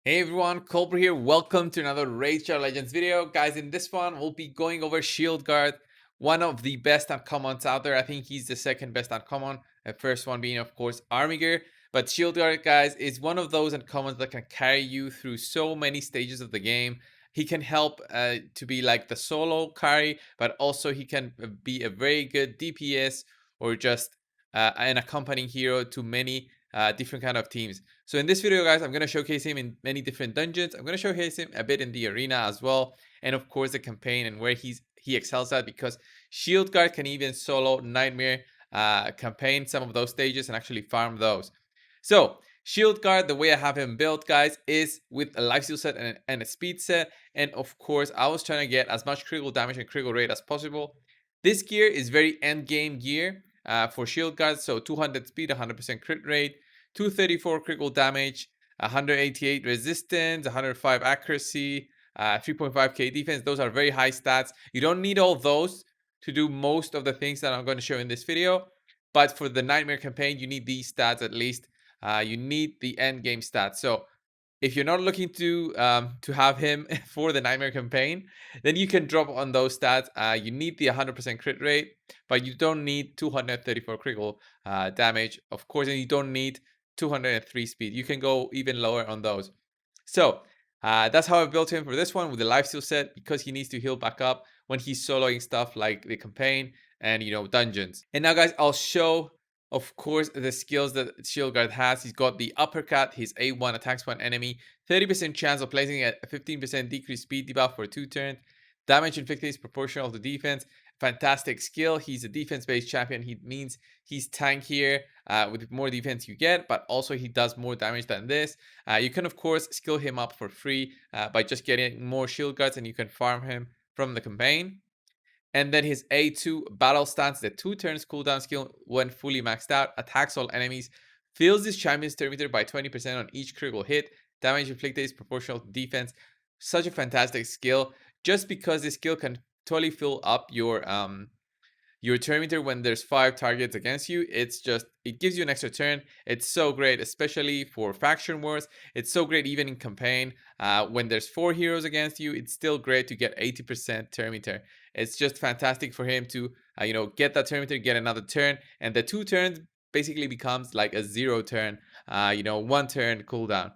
Hey everyone, Colbert here. Welcome to another Raid Shadow Legends video. Guys, in this one, we'll be going over Shieldguard, one of the best uncommons out there. I think he's the second best uncommon. The first one being, of course, Armiger. But Shieldguard, guys, is one of those uncommons that can carry you through so many stages of the game. He can help to be like the solo carry, but also he can be a very good DPS or just an accompanying hero to many different kind of teams. So in this video, guys, I'm going to showcase him in many different dungeons. I'm going to showcase him a bit in the arena as well. And of course, the campaign and where he excels at, because Shieldguard can even solo Nightmare campaign some of those stages and actually farm those. So Shieldguard, the way I have him built, guys, is with a lifesteal set and a speed set. And of course, I was trying to get as much critical damage and critical rate as possible. This gear is very end game gear for Shieldguard. So 200 speed, 100% crit rate, 234 critical damage, 188 resistance, 105 accuracy, 3.5k defense. Those are very high stats. You don't need all those to do most of the things that I'm going to show in this video. But for the Nightmare campaign, you need these stats at least. You need the end game stats. So if you're not looking to have him for the Nightmare campaign, then you can drop on those stats. You need the 100% crit rate, but you don't need 234 critical damage, of course, and you don't need 203 speed. You can go even lower on those. So that's how I built him for this one with the lifesteal set, because he needs to heal back up when he's soloing stuff like the campaign and dungeons. And now, guys, I'll show, of course, the skills that Shieldguard has. He's got the uppercut. His A1 attacks one enemy, 30% chance of placing a 15% decreased speed debuff for 2 turns. Damage inflicted is proportional to defense. Fantastic skill. He's a defense-based champion. He means he's tankier with more defense you get, but also he does more damage than this. You can, of course, skill him up for free by just getting more shield guards, and you can farm him from the campaign. And then his A2 battle stance, the 2 turns cooldown skill when fully maxed out, attacks all enemies, fills this champion's turn meter by 20% on each critical hit. Damage inflicted is proportional to defense. Such a fantastic skill, just because this skill can totally fill up your turn meter when there's 5 targets against you. It gives you an extra turn. It's so great, especially for faction wars. It's so great even in campaign. When there's 4 heroes against you, it's still great to get 80% turn meter. It's just fantastic for him to get that turn meter, get another turn, and the 2 turns basically becomes like a 0 turn, 1 turn cooldown.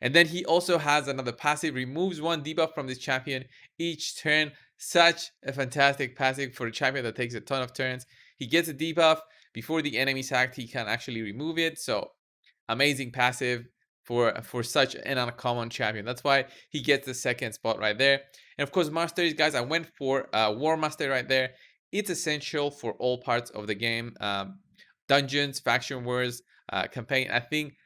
And then he also has another passive, removes 1 debuff from this champion each turn. Such a fantastic passive for a champion that takes a ton of turns. He gets a debuff before the enemy's act. He can actually remove it. So amazing passive for such an uncommon champion. That's why he gets the second spot right there. And of course, Masteries, guys, I went for War Master right there. It's essential for all parts of the game. Dungeons, faction wars, campaign. I think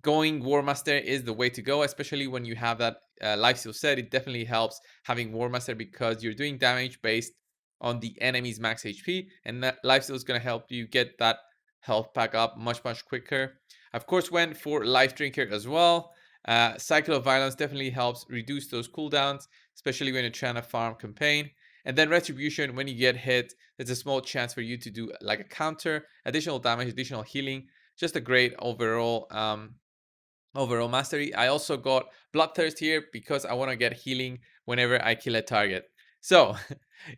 going War Master is the way to go, especially when you have that lifesteal set. It definitely helps having War Master, because you're doing damage based on the enemy's max HP, and that lifesteal is going to help you get that health back up much quicker. Of course, went for Life Drinker as well. Cycle of Violence definitely helps reduce those cooldowns, especially when you're trying to farm campaign. And then Retribution, when you get hit, there's a small chance for you to do like a counter, additional damage, additional healing. Just a great overall mastery. I also got Bloodthirst here because I want to get healing whenever I kill a target. So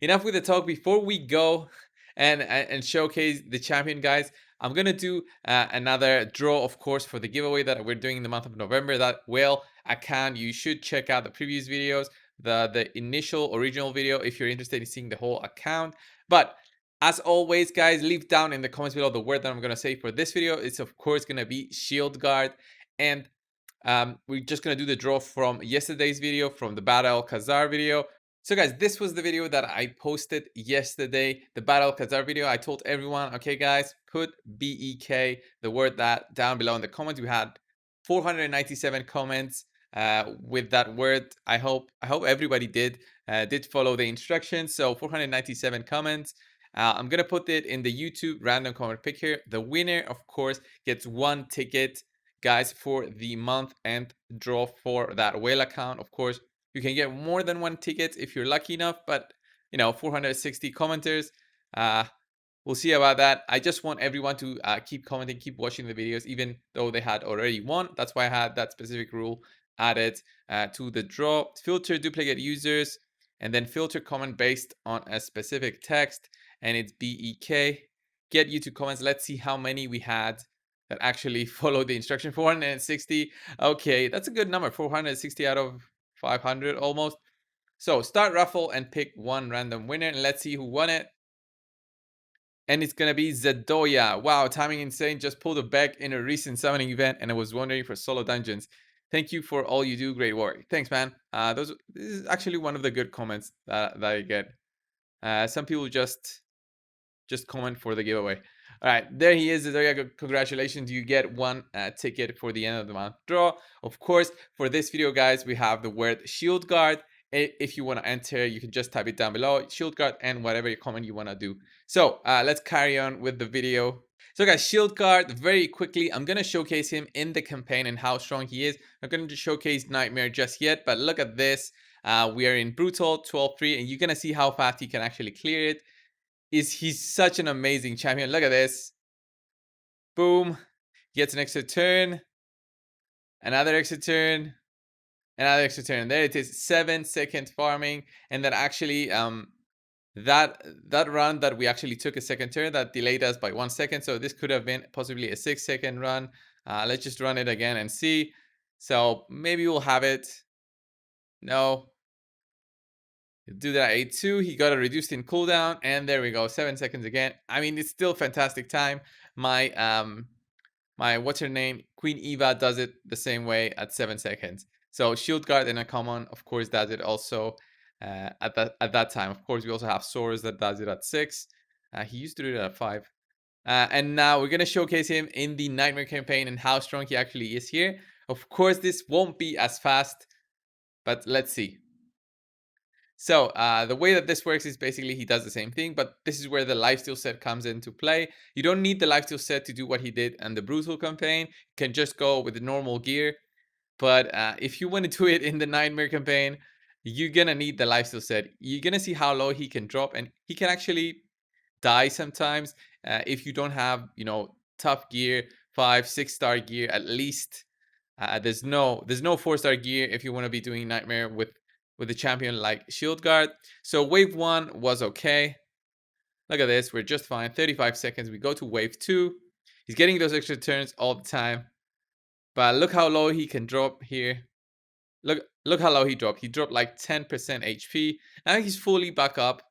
enough with the talk. Before we go and showcase the champion, guys, I'm gonna do another draw, of course, for the giveaway that we're doing in the month of November. That whale account, you should check out the previous videos, the initial original video, if you're interested in seeing the whole account. But as always, guys, leave down in the comments below the word that I'm gonna say for this video. It's of course gonna be Shieldguard. And we're just going to do the draw from yesterday's video, from the Battle Khazar video. So guys, this was the video that I posted yesterday, the Battle Khazar video. I told everyone, okay guys, put BEK, the word, that down below in the comments. We had 497 comments with that word. I hope everybody did follow the instructions. So 497 comments. I'm gonna put it in the YouTube random comment pick here. The winner, of course, gets 1 ticket, guys, for the month end draw for that whale account. Of course, you can get more than 1 ticket if you're lucky enough, but 460 commenters, we'll see about that. I just want everyone to keep commenting, keep watching the videos, even though they had already won. That's why I had that specific rule added to the draw. Filter duplicate users, and then filter comment based on a specific text, and it's BEK. Get YouTube comments. Let's see how many we had that actually followed the instruction. 460. Okay, that's a good number. 460 out of 500 almost. So start raffle and pick one random winner, and let's see who won it. And it's gonna be Zedoya. Wow, timing insane. Just pulled a back in a recent summoning event, and I was wondering for solo dungeons. Thank you for all you do. Great work. Thanks, man. This is actually one of the good comments that I get. Some people just comment for the giveaway. All right, there he is. Congratulations, you get one ticket for the end of the month draw. Of course, for this video, guys, we have the word Shieldguard. If you want to enter, you can just type it down below, Shieldguard, and whatever comment you want to do. So let's carry on with the video. So guys, Shieldguard, very quickly, I'm going to showcase him in the campaign and how strong he is. I'm going to showcase Nightmare just yet, but look at this. We are in Brutal 12-3, and you're going to see how fast he can actually clear it. He's such an amazing champion. Look at this. Boom. Gets an extra turn. Another extra turn. Another extra turn. There it is. 7-second farming. And that actually that run that we actually took a second turn, that delayed us by 1 second. So this could have been possibly a 6-second run. Let's just run it again and see. So maybe we'll have it. No. Do that 8-2. He got a reduced in cooldown, and there we go. 7 seconds again. I mean, it's still fantastic time. My what's her name, Queen Eva, does it the same way at 7 seconds. So Shieldguard in a common, of course, does it also at that time. Of course, we also have Soros that does it at 6. He used to do it at 5. And now we're gonna showcase him in the Nightmare campaign and how strong he actually is here. Of course, this won't be as fast, but let's see. So the way that this works is basically he does the same thing, but this is where the lifesteal set comes into play. You don't need the lifesteal set to do what he did in the Brutal campaign. You can just go with the normal gear. But if you want to do it in the Nightmare campaign, you're going to need the lifesteal set. You're going to see how low he can drop, and he can actually die sometimes if you don't have, tough gear, 5-6-star gear at least. There's no 4-star gear if you want to be doing Nightmare with a champion like Shieldguard. So wave 1 was okay. Look at this, we're just fine. 35 seconds, we go to wave 2. He's getting those extra turns all the time. But look how low he can drop here. Look how low he dropped. He dropped like 10% HP. Now he's fully back up.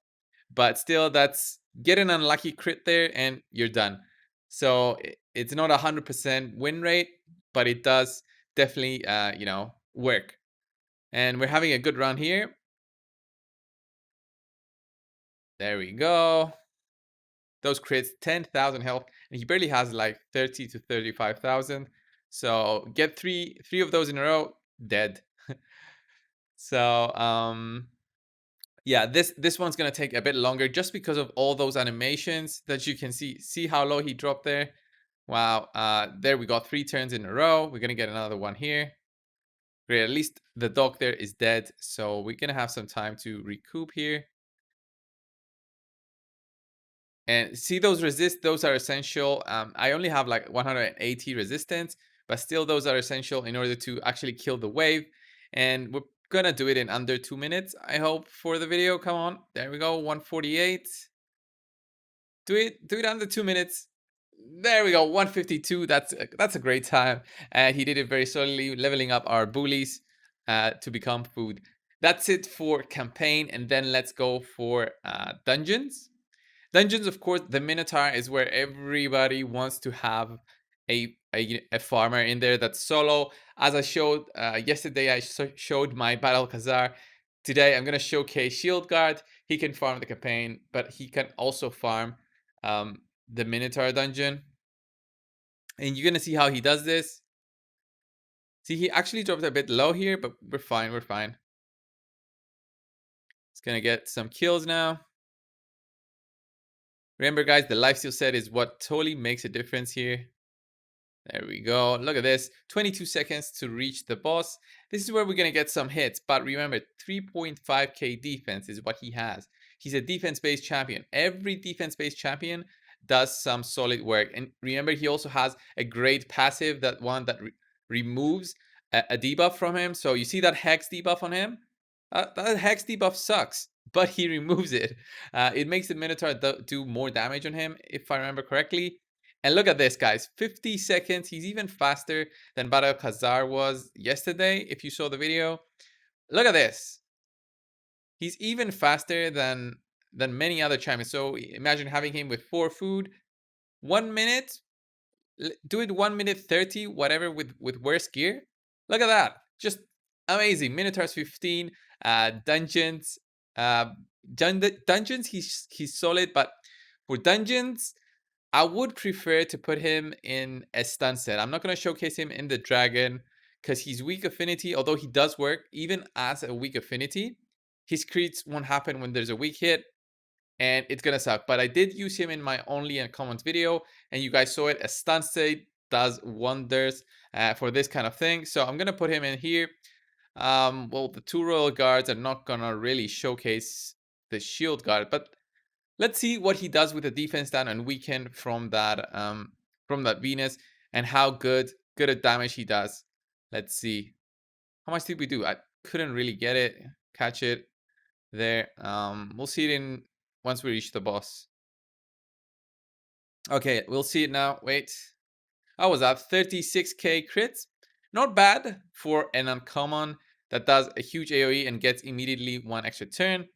But still, that's get an unlucky crit there and you're done. So it's not 100% win rate, but it does definitely, work. And we're having a good run here. There we go. Those crits, 10,000 health, and he barely has like 30 to 35,000. So get three of those in a row, dead. So yeah, this one's gonna take a bit longer just because of all those animations that you can see. See how low he dropped there? Wow. There we got 3 turns in a row. We're gonna get another one here. Great, at least the dog there is dead, so we're gonna have some time to recoup here. And see those resist, those are essential. I only have like 180 resistance, but still those are essential in order to actually kill the wave. And we're gonna do it in under 2 minutes, I hope, for the video. Come on, there we go, 148. Do it under 2 minutes. There we go, 152. That's a great time. And he did it very solidly, leveling up our bullies to become food. That's it for campaign, and then let's go for dungeons. Dungeons, of course, the Minotaur is where everybody wants to have a farmer in there that's solo. As I showed yesterday, I showed my Battle Khazar. Today, I'm going to showcase Shieldguard. He can farm the campaign, but he can also farm the Minotaur dungeon. And you're going to see how he does this. See, he actually dropped a bit low here, but we're fine. We're fine. He's going to get some kills now. Remember, guys, the lifesteal set is what totally makes a difference here. There we go. Look at this. 22 seconds to reach the boss. This is where we're going to get some hits. But remember, 3.5k defense is what he has. He's a defense-based champion. Every defense-based champion does some solid work. And remember, he also has a great passive, that one that removes a debuff from him. So you see that Hex debuff on him? That Hex debuff sucks, but he removes it. It makes the Minotaur do more damage on him, if I remember correctly. And look at this, guys. 50 seconds. He's even faster than Battle Khazar was yesterday, if you saw the video. Look at this. He's even faster than many other champions. So imagine having him with 4 food. 1 minute. Do it 1 minute 30, whatever, with worse gear. Look at that. Just amazing. Minotaur's 15. Dungeons. Dungeons, he's solid, but for dungeons, I would prefer to put him in a stun set. I'm not going to showcase him in the dragon because he's weak affinity, although he does work even as a weak affinity. His crits won't happen when there's a weak hit, and it's going to suck. But I did use him in my only uncommons video, and you guys saw it. A stun set does wonders for this kind of thing. So I'm going to put him in here. Well, the 2 royal guards are not going to really showcase the shield guard, but let's see what he does with the defense down and weaken from that Venus, and how good a damage he does. Let's see. How much did we do? I couldn't really get it, catch it there. We'll see it in once we reach the boss. Okay, we'll see it now. Wait. How was that? 36k crits. Not bad for an uncommon that does a huge AoE and gets immediately 1 extra turn.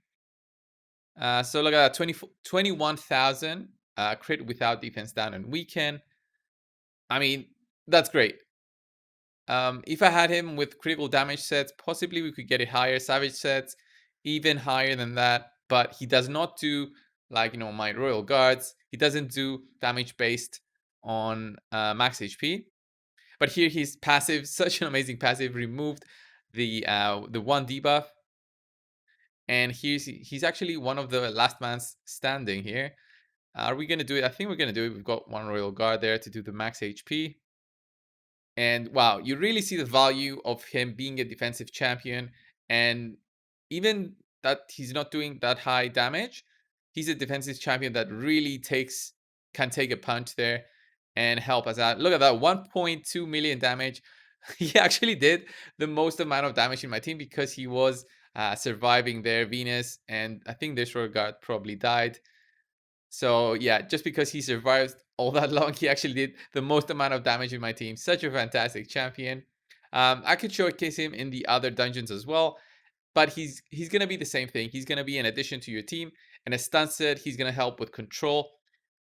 So look at that, 21,000 crit without defense down and weaken. I mean, that's great. If I had him with critical damage sets, possibly we could get it higher. Savage sets, even higher than that. But he does not do, like, my Royal Guards. He doesn't do damage based on max HP. But here he's passive, such an amazing passive, removed the 1 debuff. And he's actually one of the last man standing here. Are we going to do it? I think we're going to do it. We've got 1 Royal Guard there to do the max HP. And wow, you really see the value of him being a defensive champion. And even that he's not doing that high damage, he's a defensive champion that really can take a punch there and help us out. Look at that, 1.2 million damage. He actually did the most amount of damage in my team because he was surviving their Venus, and I think this Royal Guard probably died. So yeah, just because he survived all that long, he actually did the most amount of damage in my team. Such a fantastic champion. I could showcase him in the other dungeons as well, but he's gonna be the same thing. He's gonna be an addition to your team, and as Stan said, he's gonna help with control,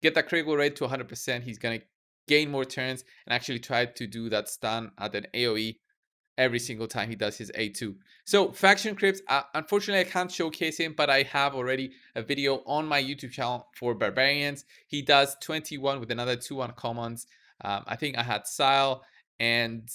get that critical rate to 100%. He's gonna gain more turns and actually try to do that stun at an AoE every single time he does his A2. So faction crypts, unfortunately I can't showcase him, but I have already a video on my YouTube channel for barbarians. He does 21 with another 2 uncommons. I think I had Sile and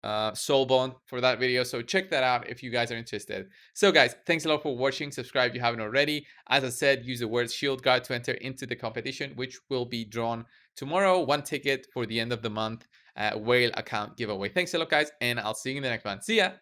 Soulbone for that video, so check that out if you guys are interested. So guys, thanks a lot for watching. Subscribe if you haven't already. As I said, use the word Shieldguard to enter into the competition, which will be drawn tomorrow. 1 ticket for the end of the month whale account giveaway. Thanks a lot, guys, and I'll see you in the next one. See ya.